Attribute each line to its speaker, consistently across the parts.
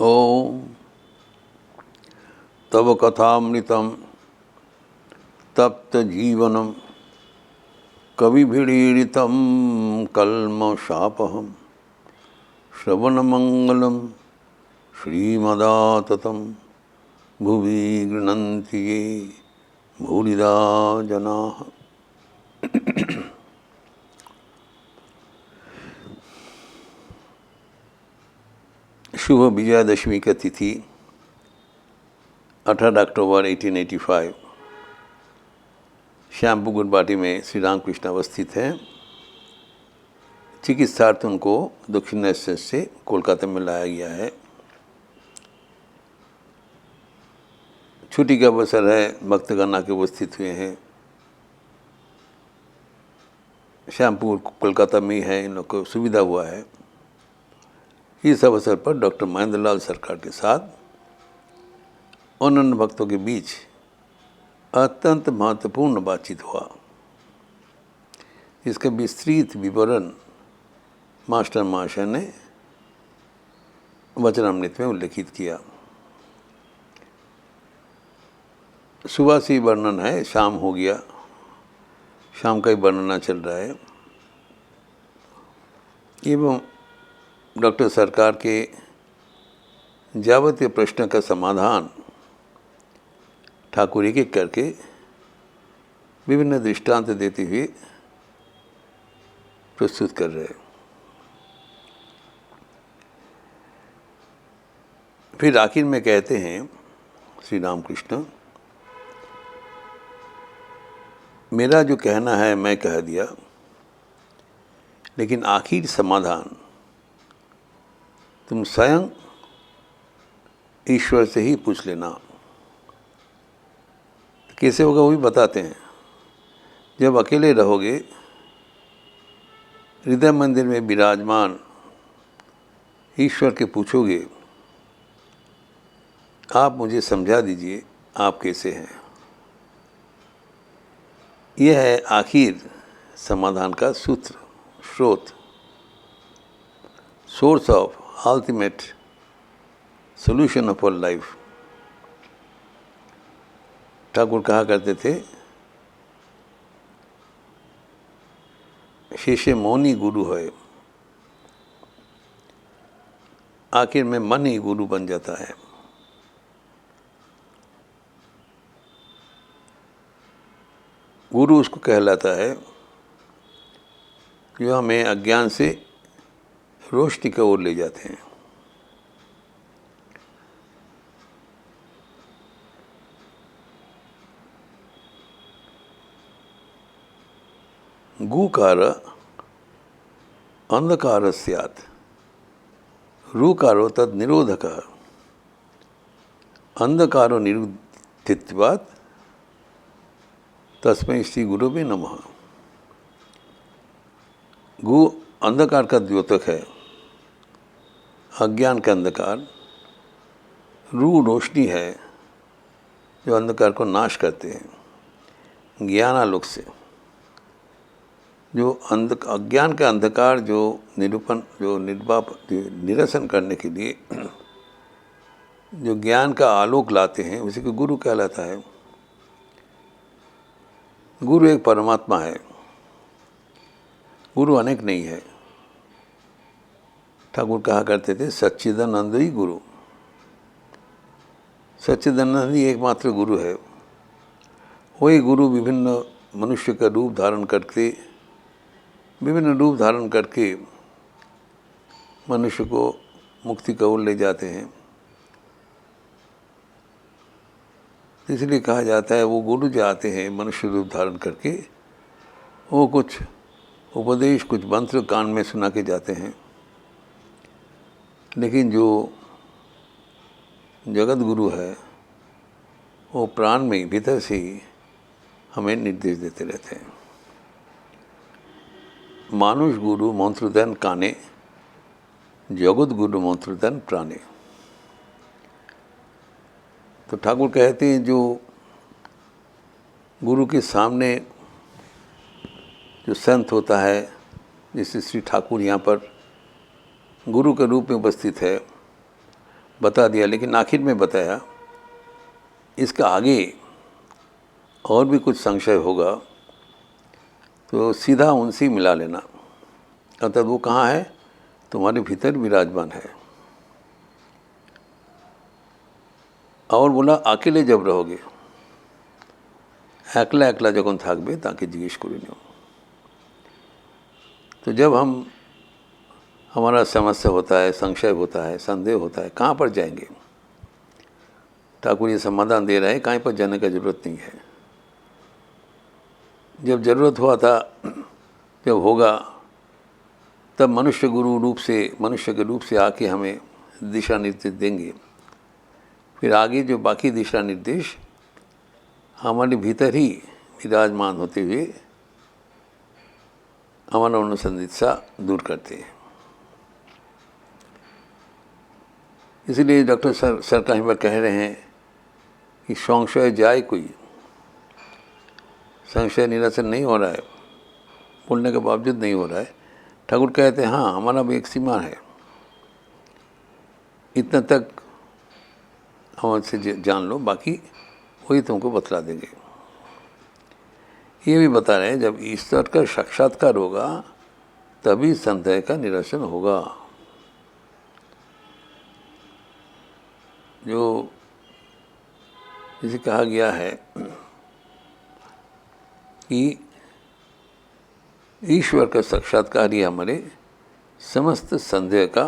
Speaker 1: ओम तव कथामृतम तप्त जीवनम कविभिरीडितं कल्मषापहं श्रवणमंगलम श्रीमदाततं भुवि गृह्णन्ति ये भूरिदा जनाः। शुभ विजयादशमी का तिथि 18 अक्टूबर 1885 श्यामपुर गुरबाटी में श्री रामकृष्ण अवस्थित हैं। चिकित्सार्थ उनको दक्षिणेश्वर से कोलकाता में लाया गया है। छुट्टी का अवसर है, भक्तगण आके उपस्थित हुए हैं। श्यामपुर कोलकाता में ही है, इन लोग को सुविधा हुआ है। इस अवसर पर डॉक्टर महेंद्र लाल सरकार के साथ अनन्य भक्तों के बीच अत्यंत महत्वपूर्ण बातचीत हुआ। इसका विस्तृत विवरण मास्टर महाशय ने वचनामृत में उल्लेखित किया। सुबह से ही वर्णन है, शाम हो गया, शाम का ही वर्णना चल रहा है। एवं डॉक्टर सरकार के जावतीय प्रश्न का समाधान ठाकुर एक एक करके विभिन्न दृष्टांत देते हुए प्रस्तुत कर रहे हैं। फिर आखिर में कहते हैं श्री रामकृष्ण, मेरा जो कहना है मैं कह दिया, लेकिन आखिर समाधान तुम स्वयं ईश्वर से ही पूछ लेना। कैसे होगा वो भी बताते हैं। जब अकेले रहोगे, हृदय मंदिर में विराजमान ईश्वर के पूछोगे, आप मुझे समझा दीजिए आप कैसे हैं। यह है आखिर समाधान का सूत्र, स्रोत, source of ultimate solution of our life. Thakur कहा करते थे, शिष्य मौनी गुरु है। आखिर में मन ही गुरु बन जाता है। गुरु उसको कहलाता है जो हमें अज्ञान से रोशनी की ओर ले जाते हैं। गुकार अंधकार स्यात्, रुकारो तद निरोधक, अंधकारो निरुद्धित्वात् तस्मै श्री गुरुवे नमः। गु अंधकार का द्योतक है, अज्ञान का अंधकार। रू रोशनी है जो अंधकार को नाश करते हैं ज्ञानालोक से। जो अज्ञान का अंधकार जो निरसन करने के लिए जो ज्ञान का आलोक लाते हैं, उसी को गुरु कहलाता है। गुरु एक परमात्मा है, गुरु अनेक नहीं है। ठाकुर कहा करते थे, सच्चिदानंद ही गुरु। सच्चिदानंद ही एकमात्र गुरु है। वही गुरु विभिन्न मनुष्य का रूप धारण करके मनुष्य को मुक्ति की ओर ले जाते हैं। इसलिए कहा जाता है वो गुरु जो आते हैं मनुष्य रूप धारण करके, वो कुछ उपदेश, कुछ मंत्र कान में सुना के जाते हैं। लेकिन जो जगत गुरु है वो प्राण में भीतर से ही हमें निर्देश देते रहते हैं। मानुष गुरु मंत्रदान काने, जगत गुरु मंत्रदान प्राणे। तो ठाकुर कहते हैं जो गुरु के सामने जो संत होता है, जैसे श्री ठाकुर यहाँ पर गुरु के रूप में उपस्थित है, बता दिया, लेकिन आखिर में बताया इसका आगे और भी कुछ संशय होगा तो सीधा उनसे मिला लेना, अर्थात वो कहाँ है, तुम्हारे भीतर विराजमान है। और बोला अकेले जब रहोगे, একলা একলা যখন থাকবে তাকে জিজ্ঞেস করে নিও। तो जब हमारा समस्या होता है, संशय होता है, संदेह होता है, कहाँ पर जाएंगे? ठाकुर ये समाधान दे रहे हैं, कहीं पर जाने का जरूरत नहीं है। जब जरूरत हुआ था, जब होगा, तब मनुष्य गुरु रूप से, मनुष्य के रूप से आके हमें दिशा निर्देश देंगे। फिर आगे जो बाकी दिशा निर्देश हमारे भीतर ही विराजमान होते हुए हमारा अनुसंधित्सा दूर करते हैं। इसलिए डॉक्टर सर कहीं पर कह रहे हैं कि संशय जाए कोई, संशय निरसन नहीं हो रहा है, बोलने के बावजूद नहीं हो रहा है। ठाकुर कहते हैं हाँ, हमारा भी एक सीमा है, इतना तक हमसे जान लो, बाकी वही तुमको बतला देंगे। ये भी बता रहे हैं जब ईश्वर का साक्षात्कार होगा तभी संदेह का निरसन होगा। जो जिसे कहा गया है कि ईश्वर का साक्षात्कार ही हमारे समस्त संदेह का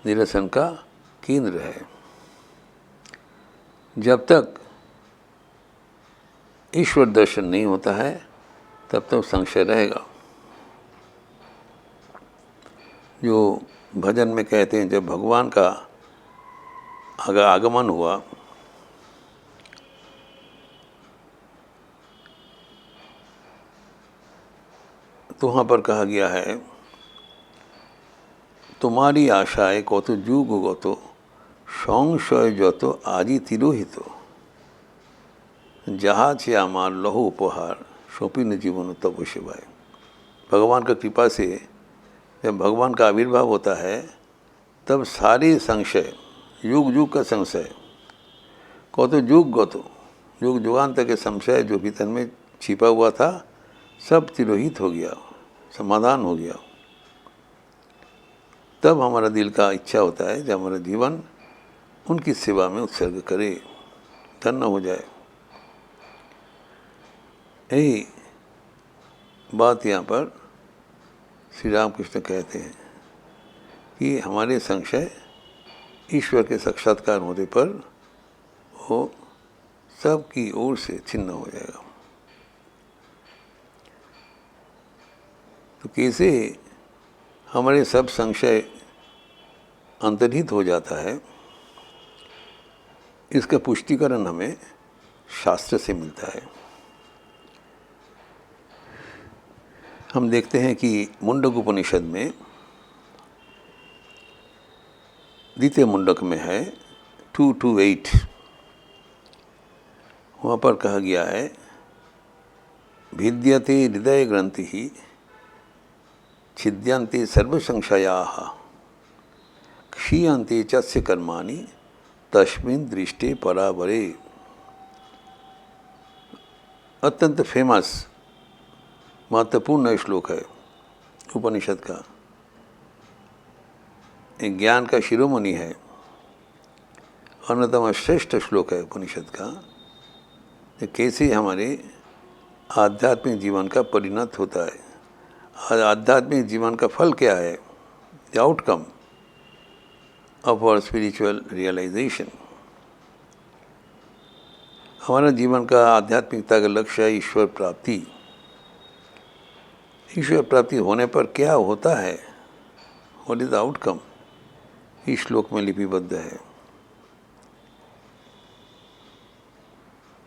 Speaker 1: निरसन का केंद्र है। जब तक ईश्वर दर्शन नहीं होता है तब तक संशय रहेगा। जो भजन में कहते हैं जब भगवान का आगमन हुआ तो वहाँ पर कहा गया है तुम्हारी आशाएं कत যুগ গত সংশয় যত আজি তিরোহিত जहाज আমার लहु उपहार शोपिन जीवन तब शिवाय। भगवान का कृपा से जब भगवान का आविर्भाव होता है तब सारे संशय, युग युग का संशय, कत युग गतो, युग युगांत के संशय जो भीतर में छिपा हुआ था सब तिरोहित हो गया, समाधान हो गया। तब हमारा दिल का इच्छा होता है जब हमारा जीवन उनकी सेवा में उत्सर्ग करे, धन्य हो जाए। यही बात यहाँ पर श्री रामकृष्ण कहते हैं कि हमारे संशय ईश्वर के साक्षात्कार होने पर वो सब की ओर से छिन्न हो जाएगा। तो कैसे हमारे सब संशय अंतर्हित हो जाता है, इसका पुष्टिकरण हमें शास्त्र से मिलता है। हम देखते हैं कि मुंडक उपनिषद में द्वितीय मुंडक में है 228, वहाँ पर कहा गया है भिद्यते हृदय ग्रंथि ही छिद्यन्ते सर्वसंशयाः क्षीयन्ते चस्य कर्माणि तस्मिन् दृष्टे परावरे। अत्यंत फेमस महत्वपूर्ण श्लोक है उपनिषद का, एक ज्ञान का शिरोमणि है, अन्यतम श्रेष्ठ श्लोक है उपनिषद का। कि कैसे हमारे आध्यात्मिक जीवन का परिणत होता है, आध्यात्मिक जीवन का फल क्या है, the outcome of our spiritual realisation. हमारा जीवन का आध्यात्मिकता का लक्ष्य है ईश्वर प्राप्ति। ईश्वर प्राप्ति होने पर क्या होता है, व्हाट इज द आउटकम, इस श्लोक में लिपिबद्ध है।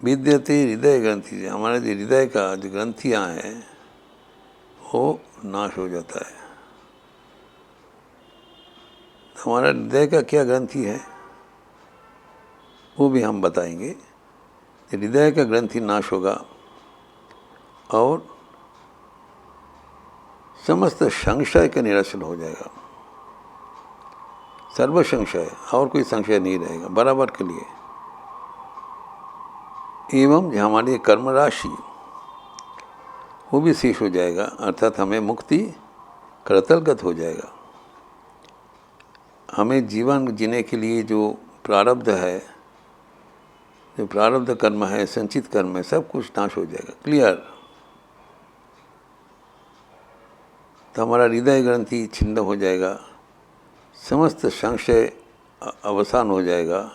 Speaker 1: विद्यते हृदय ग्रंथि, हमारे जो हृदय का जो ग्रंथियाँ हैं वो नाश हो जाता है। हमारा हृदय का क्या ग्रंथि है वो भी हम बताएंगे। हृदय का ग्रंथि नाश होगा और समस्त संशय का निरसन हो जाएगा। सर्व संशय, और कोई संशय नहीं रहेगा बराबर के लिए। एवं हमारी कर्म राशि वो भी शेष हो जाएगा, अर्थात हमें मुक्ति करतलगत हो जाएगा। हमें जीवन जीने के लिए जो प्रारब्ध है, जो प्रारब्ध कर्म है, संचित कर्म है, सब कुछ नाश हो जाएगा, क्लियर। तो हमारा हृदय ग्रंथि छिन्न हो जाएगा, समस्त संशय अवसान हो जाएगा,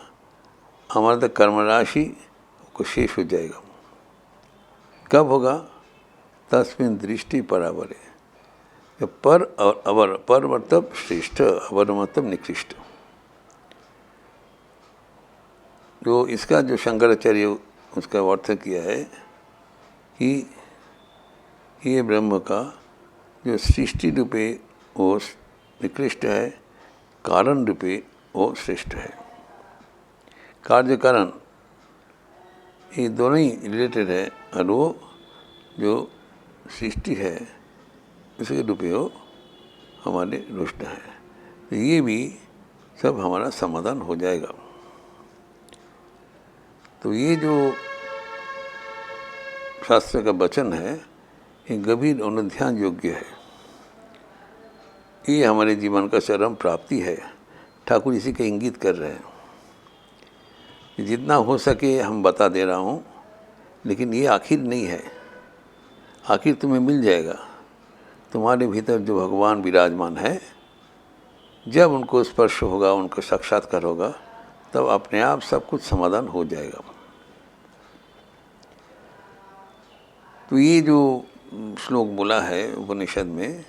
Speaker 1: हमारा तो कर्म राशि को शेष हो जाएगा। कब होगा? तस्मिन दृष्टि परावरे। पर और अवर, पर मतलब श्रेष्ठ, अवर मतलब निकृष्ट। जो इसका जो शंकराचार्य उसका अर्थ किया है कि ये ब्रह्म का जो सृष्टि रूपे वो निकृष्ट है, कारण रूपे वो श्रेष्ठ है। कार्य कारण ये दोनों ही रिलेटेड है, और वो जो सृष्टि है इसके रूपे वो हमारे रुष्ट है। तो ये भी सब हमारा समाधान हो जाएगा। तो ये जो शास्त्र का वचन है ये गंभीर अनुध्यान योग्य है। ये हमारे जीवन का चरम प्राप्ति है। ठाकुर इसी का इंगित कर रहे हैं कि जितना हो सके हम बता दे रहा हूँ, लेकिन ये आखिर नहीं है। आखिर तुम्हें मिल जाएगा। तुम्हारे भीतर जो भगवान विराजमान है, जब उनको स्पर्श होगा, उनको साक्षात्कार होगा, तब अपने आप सब कुछ समाधान हो जाएगा। तो ये जो श्लोक बोला है उपनिषद में,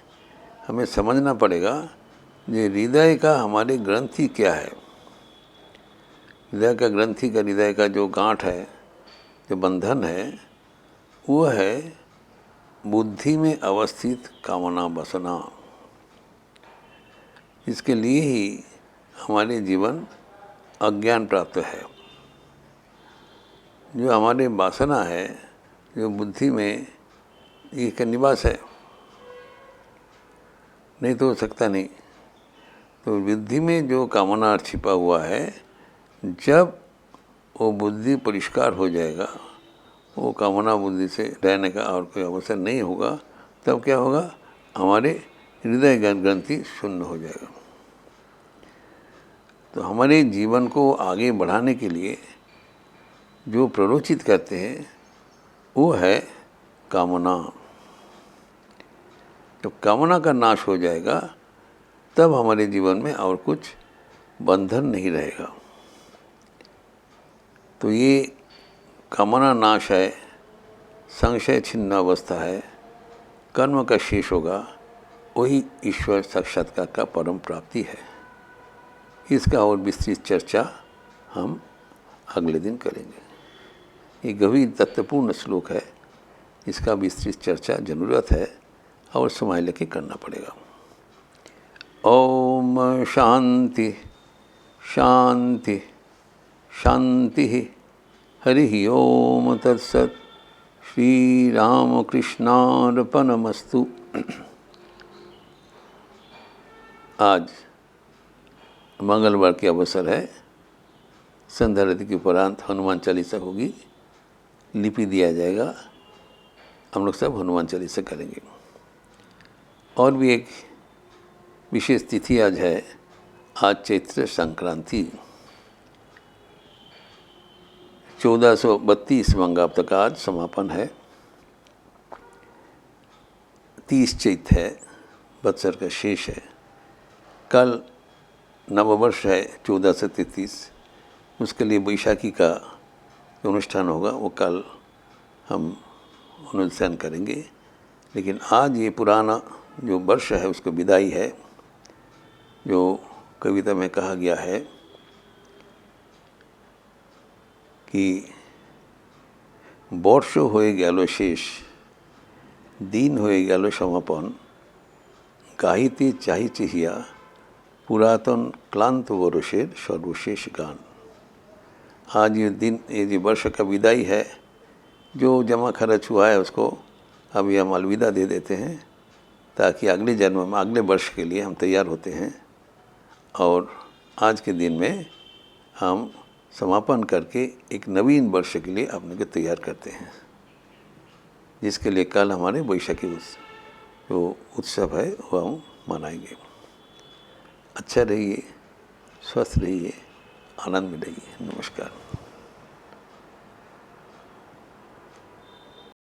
Speaker 1: हमें समझना पड़ेगा ये हृदय का हमारे ग्रंथि क्या है। हृदय का ग्रंथि का, हृदय का जो गांठ है, जो बंधन है, वो है बुद्धि में अवस्थित कामना वासना। इसके लिए ही हमारे जीवन अज्ञान प्राप्त है। जो हमारे वासना है, जो बुद्धि में ये का निवास है, नहीं तो हो सकता नहीं। तो बुद्धि में जो कामना छिपा हुआ है, जब वो बुद्धि परिष्कार हो जाएगा, वो कामना बुद्धि से रहने का और कोई अवसर नहीं होगा, तब क्या होगा? हमारे हृदय ग्रंथि शून्य हो जाएगा। तो हमारे जीवन को आगे बढ़ाने के लिए जो प्ररोचित करते हैं वो है कामना। जब कामना का नाश हो जाएगा, तब हमारे जीवन में और कुछ बंधन नहीं रहेगा। तो ये कामना नाश है, संशय छिन्न अवस्था है, कर्म का शेष होगा, वही ईश्वर साक्षात्कार का परम प्राप्ति है। इसका और विस्तृत चर्चा हम अगले दिन करेंगे। ये गंभीर तत्वपूर्ण श्लोक है, इसका विस्तृत चर्चा जरूरत है और समय लेके करना पड़ेगा। ओम शांति शांति शांति। हरि ओम तत्सत्। श्री रामकृष्णार्पणमस्तु। आज मंगलवार के अवसर है। संध्या आरती के उपरांत हनुमान चालीसा होगी, लिपि दिया जाएगा। हम लोग सब हनुमान चालीसा करेंगे। और भी एक विशेष तिथि आज है, आज चैत्र संक्रांति। 1432 मंगाब्द का आज समापन है। 30 चैत है, वत्सर का शेष है। कल नववर्ष है 1433, उसके लिए बैशाखी का जो अनुष्ठान होगा वो कल हम अनुष्ठान करेंगे। लेकिन आज ये पुराना जो वर्ष है उसको विदाई है। जो कविता में कहा गया है कि বর্ষ হয়ে গেল শেষ, দিন হয়ে গেল সমাপন, গাহিতে চাহিছে হিয়া पुरातन क्लांत वर्षेर सर्वशेष गान। आज ये दिन, ये जो वर्ष का विदाई है, जो जमा खर्च हुआ है उसको अभी हम अलविदा दे देते हैं, ताकि अगले जन्म में, अगले वर्ष के लिए हम तैयार होते हैं और आज के दिन में हम समापन करके एक नवीन वर्ष के लिए अपने को तैयार करते हैं, जिसके लिए कल हमारे बैशाखी जो उत्सव है वो हम मनाएंगे। अच्छा रहिए, स्वस्थ रहिए, आनंद में रहिए। नमस्कार।